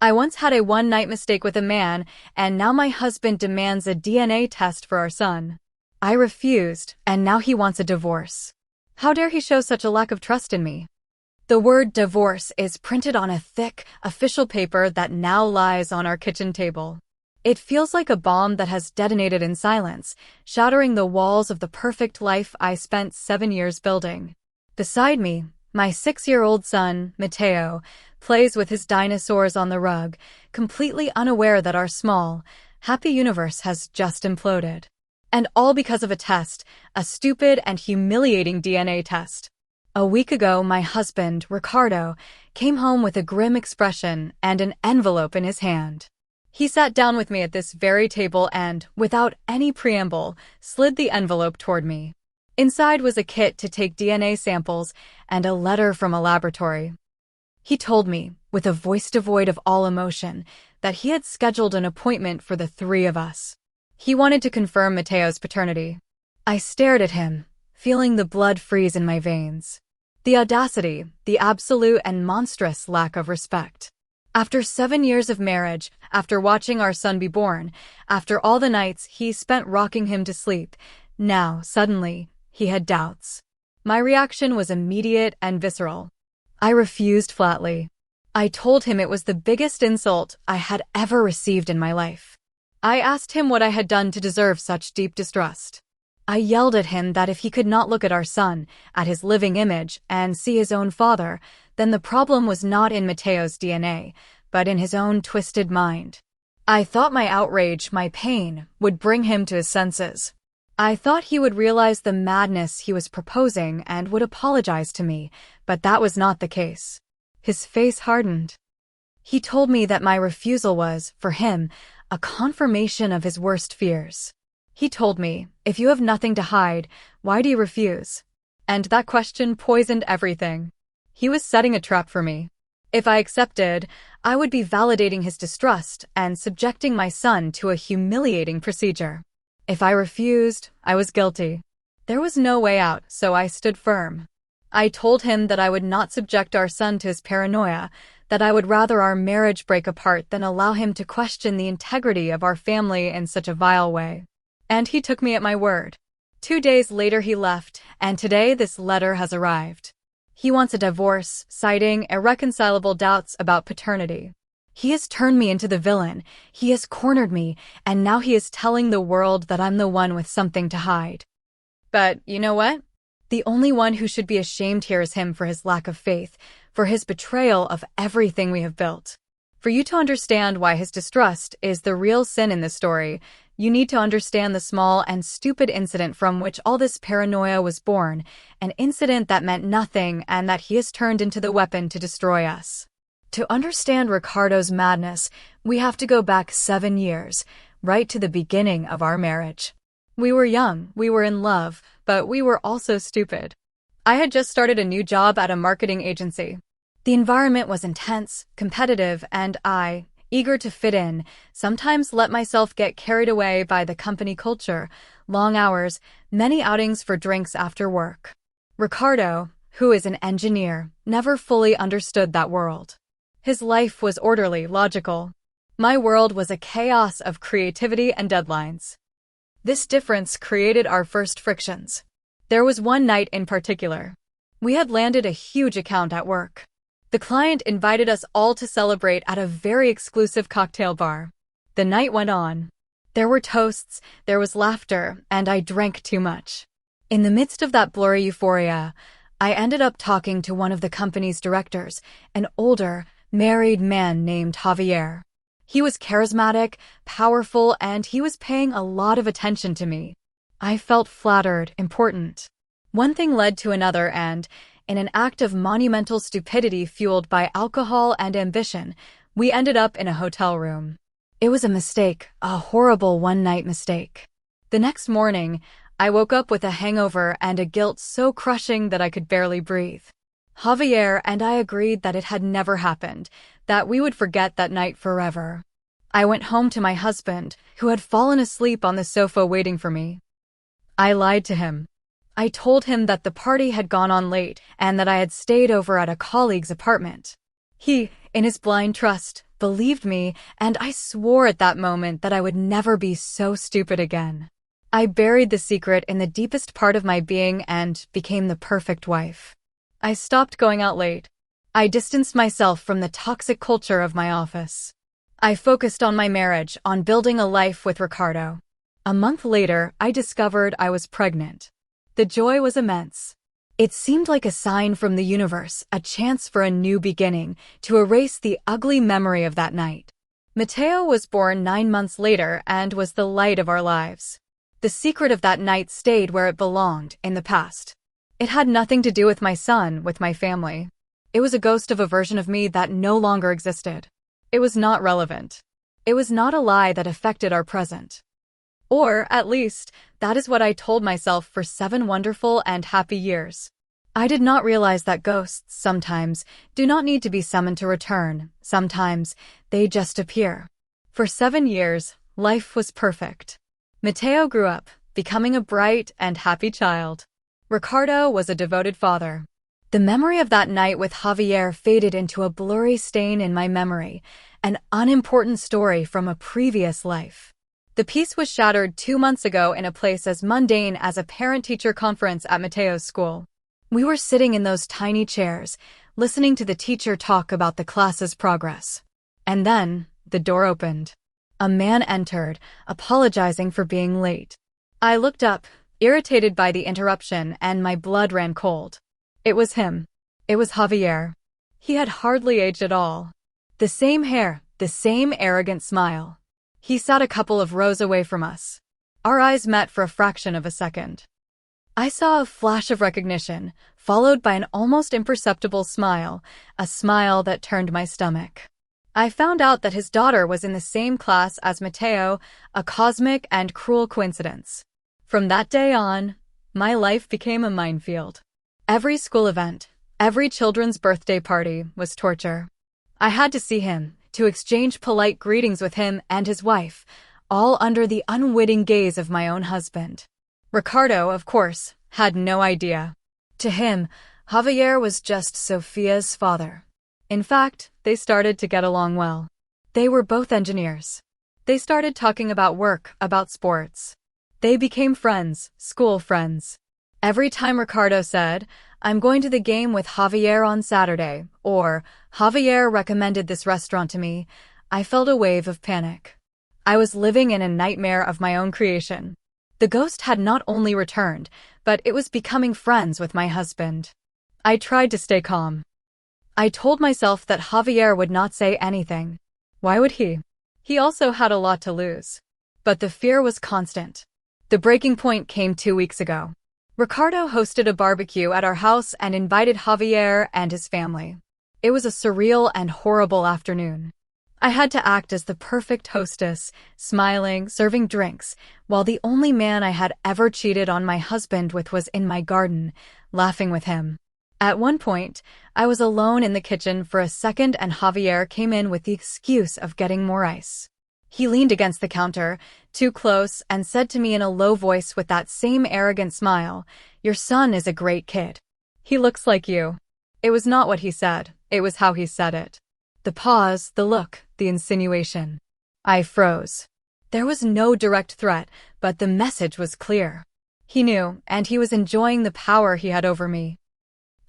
I once had a one-night mistake with a man, and now my husband demands a DNA test for our son. I refused, and now he wants a divorce. How dare he show such a lack of trust in me? The word divorce is printed on a thick, official paper that now lies on our kitchen table. It feels like a bomb that has detonated in silence, shattering the walls of the perfect life I spent 7 years building. Beside me, my 6-year-old son, Mateo, plays with his dinosaurs on the rug, completely unaware that our small, happy universe has just imploded. And all because of a test, a stupid and humiliating DNA test. A week ago, my husband, Ricardo, came home with a grim expression and an envelope in his hand. He sat down with me at this very table and, without any preamble, slid the envelope toward me. Inside was a kit to take DNA samples and a letter from a laboratory. He told me, with a voice devoid of all emotion, that he had scheduled an appointment for the 3 of us. He wanted to confirm Mateo's paternity. I stared at him, feeling the blood freeze in my veins. The audacity, the absolute and monstrous lack of respect. After 7 years of marriage, after watching our son be born, after all the nights he spent rocking him to sleep, now, suddenly, he had doubts. My reaction was immediate and visceral. I refused flatly. I told him it was the biggest insult I had ever received in my life. I asked him what I had done to deserve such deep distrust. I yelled at him that if he could not look at our son, at his living image, and see his own father, then the problem was not in Mateo's DNA, but in his own twisted mind. I thought my outrage, my pain, would bring him to his senses. I thought he would realize the madness he was proposing and would apologize to me, but that was not the case. His face hardened. He told me that my refusal was, for him, a confirmation of his worst fears. He told me, if you have nothing to hide, why do you refuse? And that question poisoned everything. He was setting a trap for me. If I accepted, I would be validating his distrust and subjecting my son to a humiliating procedure. If I refused, I was guilty. There was no way out, so I stood firm. I told him that I would not subject our son to his paranoia, that I would rather our marriage break apart than allow him to question the integrity of our family in such a vile way. And he took me at my word. 2 days later he left, and today this letter has arrived. He wants a divorce, citing irreconcilable doubts about paternity. He has turned me into the villain, he has cornered me, and now he is telling the world that I'm the one with something to hide. But you know what? The only one who should be ashamed here is him for his lack of faith, for his betrayal of everything we have built. For you to understand why his distrust is the real sin in this story, you need to understand the small and stupid incident from which all this paranoia was born, an incident that meant nothing and that he has turned into the weapon to destroy us. To understand Ricardo's madness, we have to go back 7 years, right to the beginning of our marriage. We were young, we were in love, but we were also stupid. I had just started a new job at a marketing agency. The environment was intense, competitive, and I, eager to fit in, sometimes let myself get carried away by the company culture, long hours, many outings for drinks after work. Ricardo, who is an engineer, never fully understood that world. His life was orderly, logical. My world was a chaos of creativity and deadlines. This difference created our first frictions. There was one night in particular. We had landed a huge account at work. The client invited us all to celebrate at a very exclusive cocktail bar. The night went on. There were toasts, there was laughter, and I drank too much. In the midst of that blurry euphoria, I ended up talking to one of the company's directors, an older, married man named Javier. He was charismatic, powerful, and he was paying a lot of attention to me. I felt flattered, important. One thing led to another and, in an act of monumental stupidity fueled by alcohol and ambition, we ended up in a hotel room. It was a mistake, a horrible one-night mistake. The next morning, I woke up with a hangover and a guilt so crushing that I could barely breathe. Javier and I agreed that it had never happened, that we would forget that night forever. I went home to my husband, who had fallen asleep on the sofa waiting for me. I lied to him. I told him that the party had gone on late and that I had stayed over at a colleague's apartment. He, in his blind trust, believed me, and I swore at that moment that I would never be so stupid again. I buried the secret in the deepest part of my being and became the perfect wife. I stopped going out late. I distanced myself from the toxic culture of my office. I focused on my marriage, on building a life with Ricardo. A month later, I discovered I was pregnant. The joy was immense. It seemed like a sign from the universe, a chance for a new beginning, to erase the ugly memory of that night. Mateo was born 9 months later and was the light of our lives. The secret of that night stayed where it belonged, in the past. It had nothing to do with my son, with my family. It was a ghost of a version of me that no longer existed. It was not relevant. It was not a lie that affected our present. Or, at least, that is what I told myself for 7 wonderful and happy years. I did not realize that ghosts, sometimes, do not need to be summoned to return. Sometimes, they just appear. For 7 years, life was perfect. Mateo grew up, becoming a bright and happy child. Ricardo was a devoted father. The memory of that night with Javier faded into a blurry stain in my memory, an unimportant story from a previous life. The peace was shattered 2 months ago in a place as mundane as a parent-teacher conference at Mateo's school. We were sitting in those tiny chairs, listening to the teacher talk about the class's progress. And then, the door opened. A man entered, apologizing for being late. I looked up, irritated by the interruption, and my blood ran cold. It was him. It was Javier. He had hardly aged at all. The same hair, the same arrogant smile. He sat a couple of rows away from us. Our eyes met for a fraction of a second. I saw a flash of recognition, followed by an almost imperceptible smile, a smile that turned my stomach. I found out that his daughter was in the same class as Mateo, a cosmic and cruel coincidence. From that day on, my life became a minefield. Every school event, every children's birthday party was torture. I had to see him, to exchange polite greetings with him and his wife, all under the unwitting gaze of my own husband. Ricardo, of course, had no idea. To him, Javier was just Sophia's father. In fact, they started to get along well. They were both engineers. They started talking about work, about sports. They became friends, school friends. Every time Ricardo said, "I'm going to the game with Javier on Saturday," or "Javier recommended this restaurant to me," I felt a wave of panic. I was living in a nightmare of my own creation. The ghost had not only returned, but it was becoming friends with my husband. I tried to stay calm. I told myself that Javier would not say anything. Why would he? He also had a lot to lose. But the fear was constant. The breaking point came 2 weeks ago. Ricardo hosted a barbecue at our house and invited Javier and his family. It was a surreal and horrible afternoon. I had to act as the perfect hostess, smiling, serving drinks, while the only man I had ever cheated on my husband with was in my garden, laughing with him. At one point, I was alone in the kitchen for a second and Javier came in with the excuse of getting more ice. He leaned against the counter, too close, and said to me in a low voice with that same arrogant smile, "Your son is a great kid. He looks like you." It was not what he said, it was how he said it. The pause, the look, the insinuation. I froze. There was no direct threat, but the message was clear. He knew, and he was enjoying the power he had over me.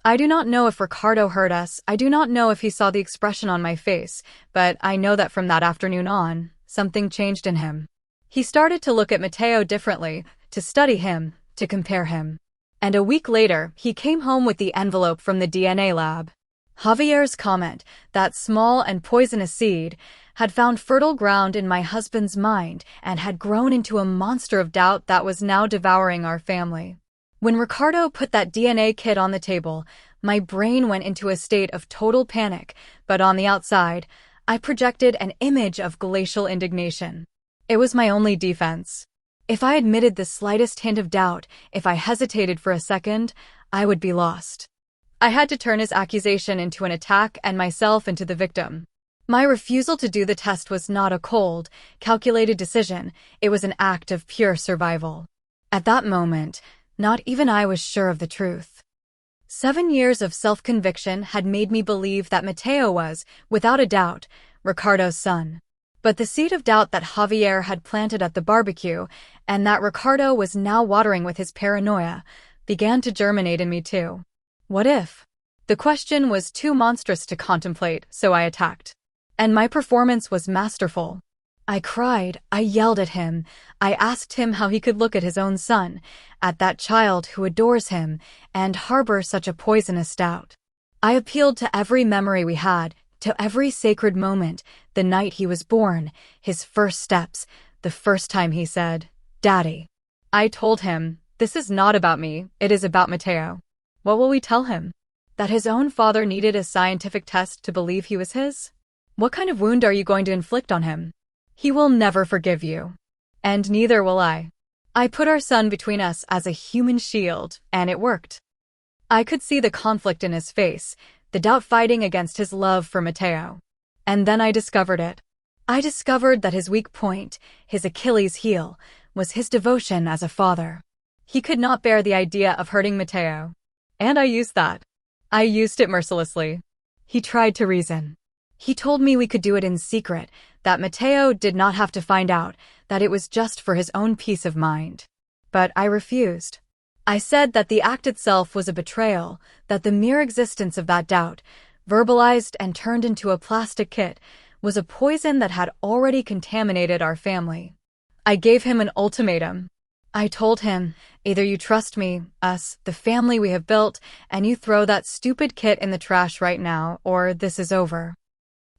I do not know if Ricardo heard us, I do not know if he saw the expression on my face, but I know that from that afternoon on, something changed in him. He started to look at Mateo differently, to study him, to compare him. And a week later, he came home with the envelope from the DNA lab. Javier's comment, that small and poisonous seed, had found fertile ground in my husband's mind and had grown into a monster of doubt that was now devouring our family. When Ricardo put that DNA kit on the table, my brain went into a state of total panic, but on the outside, I projected an image of glacial indignation. It was my only defense. If I admitted the slightest hint of doubt, if I hesitated for a second, I would be lost. I had to turn his accusation into an attack and myself into the victim. My refusal to do the test was not a cold, calculated decision, it was an act of pure survival. At that moment, not even I was sure of the truth. 7 years of self-conviction had made me believe that Mateo was, without a doubt, Ricardo's son. But the seed of doubt that Javier had planted at the barbecue, and that Ricardo was now watering with his paranoia, began to germinate in me too. What if? The question was too monstrous to contemplate, so I attacked. And my performance was masterful. I cried, I yelled at him, I asked him how he could look at his own son, at that child who adores him, and harbor such a poisonous doubt. I appealed to every memory we had, to every sacred moment, the night he was born, his first steps, the first time he said, "Daddy." I told him, this is not about me, it is about Mateo. What will we tell him? That his own father needed a scientific test to believe he was his? What kind of wound are you going to inflict on him? He will never forgive you. And neither will I. I put our son between us as a human shield, and it worked. I could see the conflict in his face, the doubt fighting against his love for Mateo. And then I discovered it. I discovered that his weak point, his Achilles heel, was his devotion as a father. He could not bear the idea of hurting Mateo. And I used that. I used it mercilessly. He tried to reason. He told me we could do it in secret, that Mateo did not have to find out, that it was just for his own peace of mind. But I refused. I said that the act itself was a betrayal, that the mere existence of that doubt, verbalized and turned into a plastic kit, was a poison that had already contaminated our family. I gave him an ultimatum. I told him, either you trust me, us, the family we have built, and you throw that stupid kit in the trash right now, or this is over.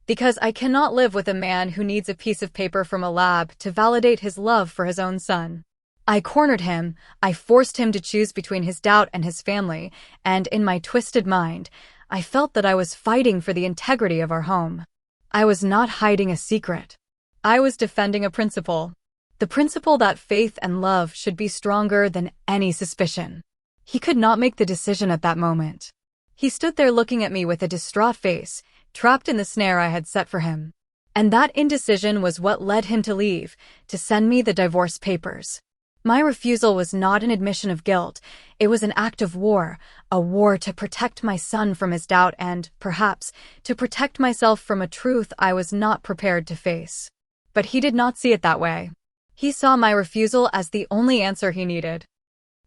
Because I cannot live with a man who needs a piece of paper from a lab to validate his love for his own son. I cornered him, I forced him to choose between his doubt and his family, and in my twisted mind, I felt that I was fighting for the integrity of our home. I was not hiding a secret. I was defending a principle. The principle that faith and love should be stronger than any suspicion. He could not make the decision at that moment. He stood there looking at me with a distraught face, trapped in the snare I had set for him. And that indecision was what led him to leave, to send me the divorce papers. My refusal was not an admission of guilt, it was an act of war, a war to protect my son from his doubt and, perhaps, to protect myself from a truth I was not prepared to face. But he did not see it that way. He saw my refusal as the only answer he needed.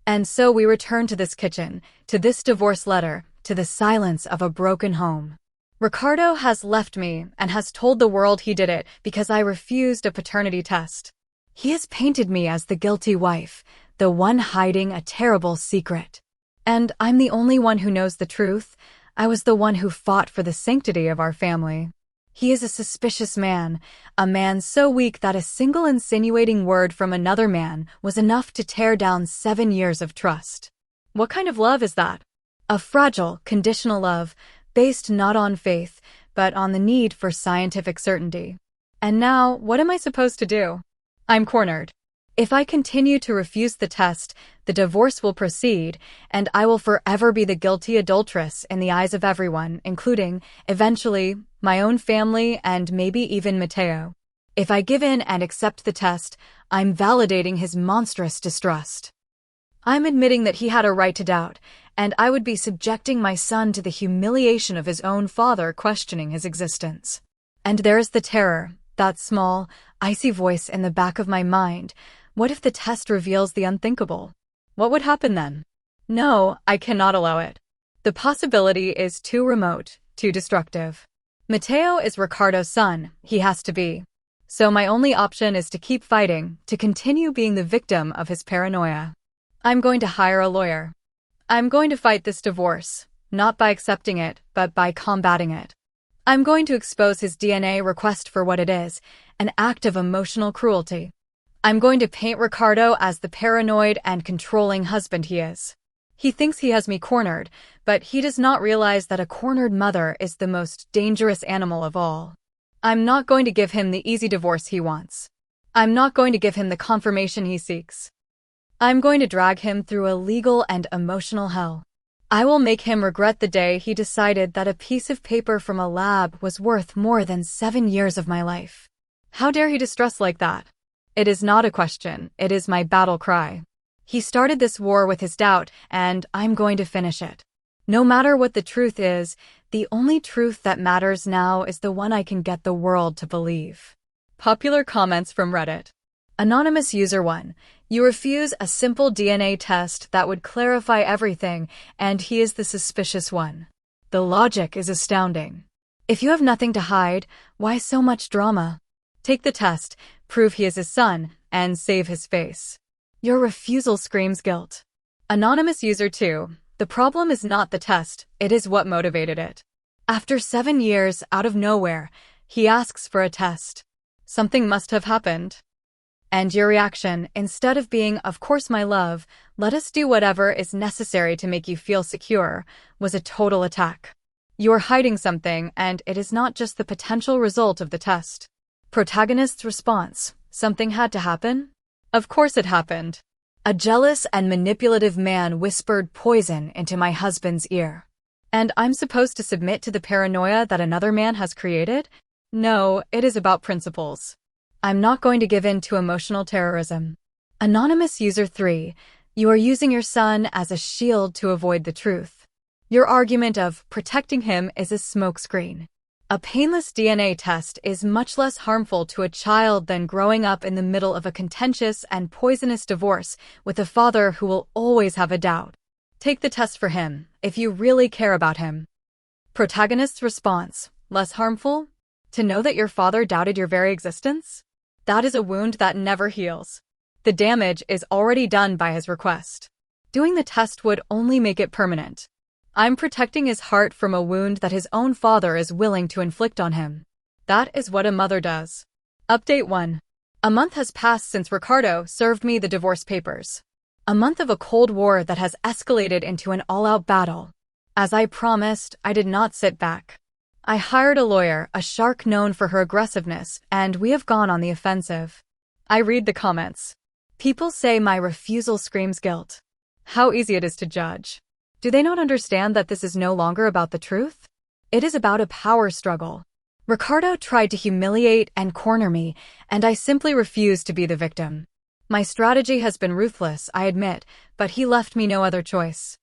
And so we returned to this kitchen, to this divorce letter, to the silence of a broken home. Ricardo has left me and has told the world he did it because I refused a paternity test. He has painted me as the guilty wife, the one hiding a terrible secret. And I'm the only one who knows the truth. I was the one who fought for the sanctity of our family. He is a suspicious man, a man so weak that a single insinuating word from another man was enough to tear down 7 years of trust. What kind of love is that? A fragile, conditional love, based not on faith, but on the need for scientific certainty. And now, what am I supposed to do? I'm cornered. If I continue to refuse the test, the divorce will proceed, and I will forever be the guilty adulteress in the eyes of everyone, including, eventually, my own family and maybe even Mateo. If I give in and accept the test, I'm validating his monstrous distrust. I'm admitting that he had a right to doubt, and I would be subjecting my son to the humiliation of his own father questioning his existence. And there's the terror, that small, icy voice in the back of my mind. What if the test reveals the unthinkable? What would happen then? No, I cannot allow it. The possibility is too remote, too destructive. Mateo is Ricardo's son, he has to be. So my only option is to keep fighting, to continue being the victim of his paranoia. I'm going to hire a lawyer. I'm going to fight this divorce, not by accepting it, but by combating it. I'm going to expose his DNA request for what it is, an act of emotional cruelty. I'm going to paint Ricardo as the paranoid and controlling husband he is. He thinks he has me cornered, but he does not realize that a cornered mother is the most dangerous animal of all. I'm not going to give him the easy divorce he wants. I'm not going to give him the confirmation he seeks. I'm going to drag him through a legal and emotional hell. I will make him regret the day he decided that a piece of paper from a lab was worth more than 7 years of my life. How dare he distrust like that? It is not a question, it is my battle cry. He started this war with his doubt, and I'm going to finish it. No matter what the truth is, The only truth that matters now is the one I can get the world to believe. Popular comments from Reddit. Anonymous User 1. You refuse a simple DNA test that would clarify everything, and he is the suspicious one. The logic is astounding. If you have nothing to hide, why so much drama? Take the test, prove he is his son, and save his face. Your refusal screams guilt. Anonymous User 2. The problem is not the test, it is what motivated it. After 7 years, out of nowhere, he asks for a test. Something must have happened. And your reaction, instead of being, "Of course, my love, let us do whatever is necessary to make you feel secure," was a total attack. You are hiding something, and it is not just the potential result of the test. Protagonist's response. Something had to happen? Of course it happened. A jealous and manipulative man whispered poison into my husband's ear. And I'm supposed to submit to the paranoia that another man has created? No, it is about principles. I'm not going to give in to emotional terrorism. Anonymous User 3. You are using your son as a shield to avoid the truth. Your argument of protecting him is a smokescreen. A painless DNA test is much less harmful to a child than growing up in the middle of a contentious and poisonous divorce with a father who will always have a doubt. Take the test for him, if you really care about him. Protagonist's response. Less harmful? To know that your father doubted your very existence? That is a wound that never heals. The damage is already done by his request. Doing the test would only make it permanent. I'm protecting his heart from a wound that his own father is willing to inflict on him. That is what a mother does. Update 1. A month has passed since Ricardo served me the divorce papers. A month of a cold war that has escalated into an all-out battle. As I promised, I did not sit back. I hired a lawyer, a shark known for her aggressiveness, and we have gone on the offensive. I read the comments. People say my refusal screams guilt. How easy it is to judge. Do they not understand that this is no longer about the truth? It is about a power struggle. Ricardo tried to humiliate and corner me, and I simply refused to be the victim. My strategy has been ruthless, I admit, but he left me no other choice.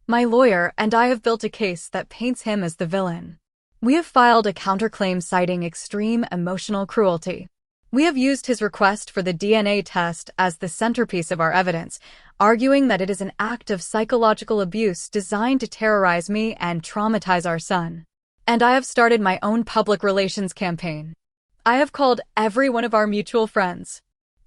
My lawyer and I have built a case that paints him as the villain. We have filed a counterclaim citing extreme emotional cruelty. We have used his request for the DNA test as the centerpiece of our evidence, arguing that it is an act of psychological abuse designed to terrorize me and traumatize our son. And I have started my own public relations campaign. I have called every one of our mutual friends.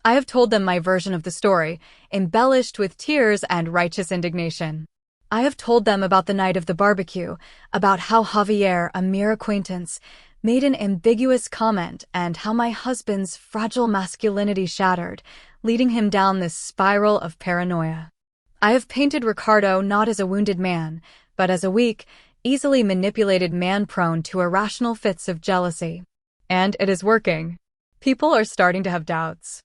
I have told them my version of the story, embellished with tears and righteous indignation. I have told them about the night of the barbecue, about how Javier, a mere acquaintance, made an ambiguous comment and how my husband's fragile masculinity shattered, leading him down this spiral of paranoia. I have painted Ricardo not as a wounded man, but as a weak, easily manipulated man prone to irrational fits of jealousy. And it is working. People are starting to have doubts.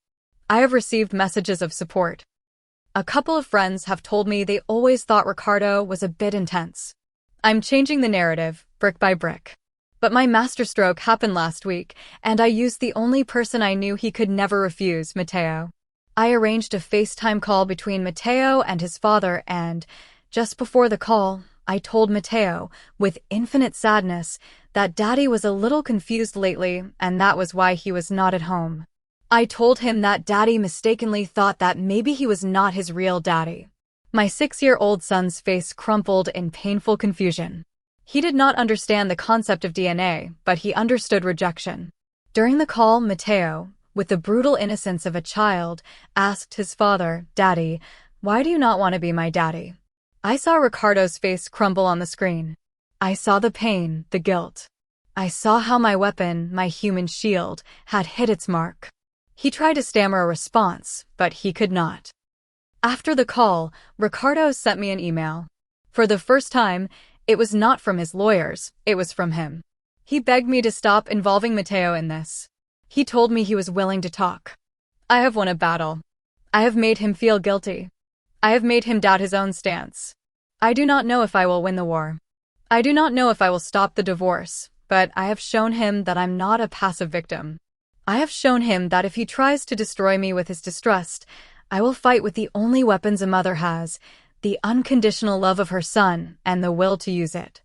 I have received messages of support. A couple of friends have told me they always thought Ricardo was a bit intense. I'm changing the narrative, brick by brick. But my masterstroke happened last week, and I used the only person I knew he could never refuse, Mateo. I arranged a FaceTime call between Mateo and his father, and, just before the call, I told Mateo, with infinite sadness, that Daddy was a little confused lately, and that was why he was not at home. I told him that Daddy mistakenly thought that maybe he was not his real daddy. My 6-year-old son's face crumpled in painful confusion. He did not understand the concept of DNA, but he understood rejection. During the call, Mateo, with the brutal innocence of a child, asked his father, "Daddy, why do you not want to be my daddy?" I saw Ricardo's face crumble on the screen. I saw the pain, the guilt. I saw how my weapon, my human shield, had hit its mark. He tried to stammer a response, but he could not. After the call, Ricardo sent me an email. For the first time, it was not from his lawyers, it was from him. He begged me to stop involving Mateo in this. He told me he was willing to talk. I have won a battle. I have made him feel guilty. I have made him doubt his own stance. I do not know if I will win the war. I do not know if I will stop the divorce, but I have shown him that I'm not a passive victim. I have shown him that if he tries to destroy me with his distrust, I will fight with the only weapons a mother has, the unconditional love of her son and the will to use it.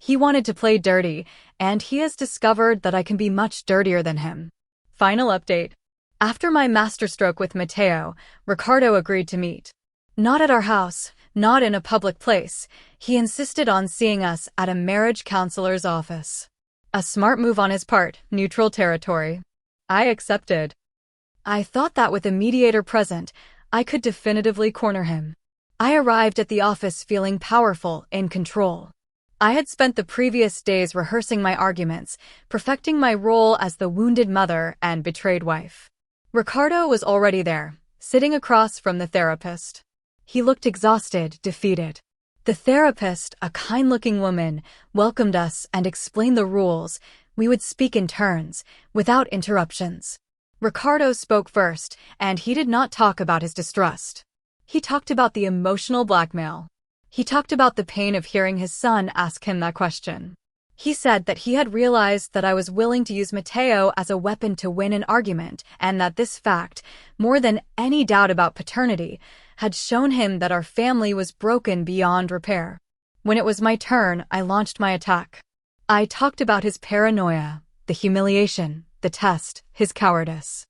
He wanted to play dirty, and he has discovered that I can be much dirtier than him. Final update. After my masterstroke with Matteo, Ricardo agreed to meet. Not at our house, not in a public place. He insisted on seeing us at a marriage counselor's office. A smart move on his part, neutral territory. I accepted. I thought that with a mediator present, I could definitively corner him. I arrived at the office feeling powerful, in control. I had spent the previous days rehearsing my arguments, perfecting my role as the wounded mother and betrayed wife. Ricardo was already there, sitting across from the therapist. He looked exhausted, defeated. The therapist, a kind-looking woman, welcomed us and explained the rules. We would speak in turns, without interruptions. Ricardo spoke first, and he did not talk about his distrust. He talked about the emotional blackmail. He talked about the pain of hearing his son ask him that question. He said that he had realized that I was willing to use Matteo as a weapon to win an argument, and that this fact, more than any doubt about paternity, had shown him that our family was broken beyond repair. When it was my turn, I launched my attack. I talked about his paranoia, the humiliation, the test, his cowardice.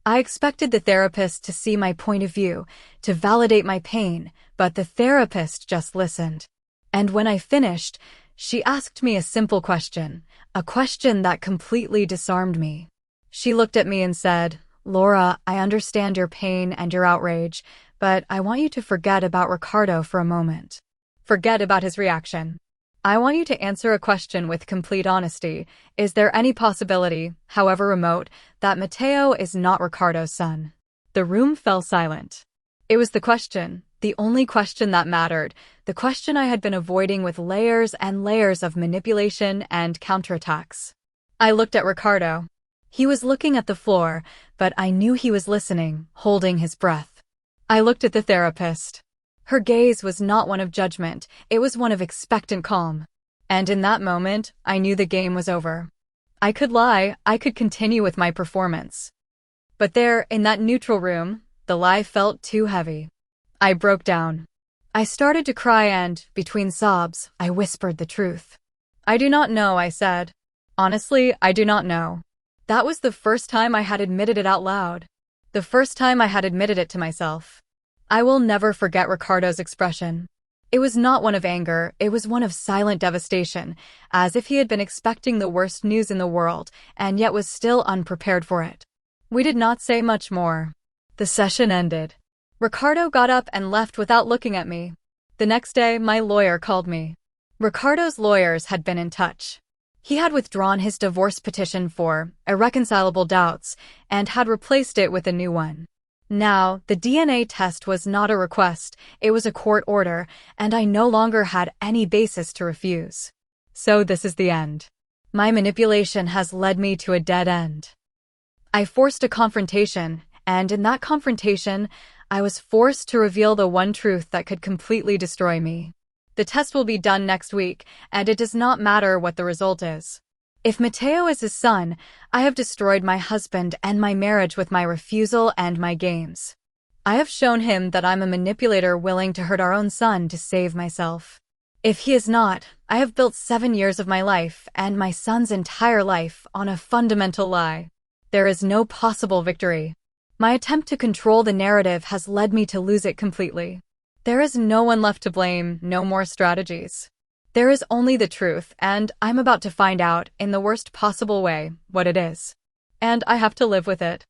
I expected the therapist to see my point of view, to validate my pain, but the therapist just listened. And when I finished, she asked me a simple question, a question that completely disarmed me. She looked at me and said, "Laura, I understand your pain and your outrage, but I want you to forget about Ricardo for a moment. Forget about his reaction. I want you to answer a question with complete honesty. Is there any possibility, however remote, that Matteo is not Ricardo's son?" The room fell silent. It was the question, the only question that mattered, the question I had been avoiding with layers and layers of manipulation and counterattacks. I looked at Ricardo. He was looking at the floor, but I knew he was listening, holding his breath. I looked at the therapist. Her gaze was not one of judgment, it was one of expectant calm. And in that moment, I knew the game was over. I could lie, I could continue with my performance. But there, in that neutral room, the lie felt too heavy. I broke down. I started to cry and, between sobs, I whispered the truth. "I do not know," I said. "Honestly, I do not know." That was the first time I had admitted it out loud. The first time I had admitted it to myself. I will never forget Ricardo's expression. It was not one of anger, it was one of silent devastation, as if he had been expecting the worst news in the world, and yet was still unprepared for it. We did not say much more. The session ended. Ricardo got up and left without looking at me. The next day, my lawyer called me. Ricardo's lawyers had been in touch. He had withdrawn his divorce petition for irreconcilable doubts and had replaced it with a new one. Now, the DNA test was not a request, it was a court order, and I no longer had any basis to refuse. So this is the end. My manipulation has led me to a dead end. I forced a confrontation, and in that confrontation, I was forced to reveal the one truth that could completely destroy me. The test will be done next week, and it does not matter what the result is. If Matteo is his son, I have destroyed my husband and my marriage with my refusal and my games. I have shown him that I'm a manipulator willing to hurt our own son to save myself. If he is not, I have built 7 years of my life and my son's entire life on a fundamental lie. There is no possible victory. My attempt to control the narrative has led me to lose it completely. There is no one left to blame, no more strategies. There is only the truth, and I'm about to find out, in the worst possible way, what it is. And I have to live with it.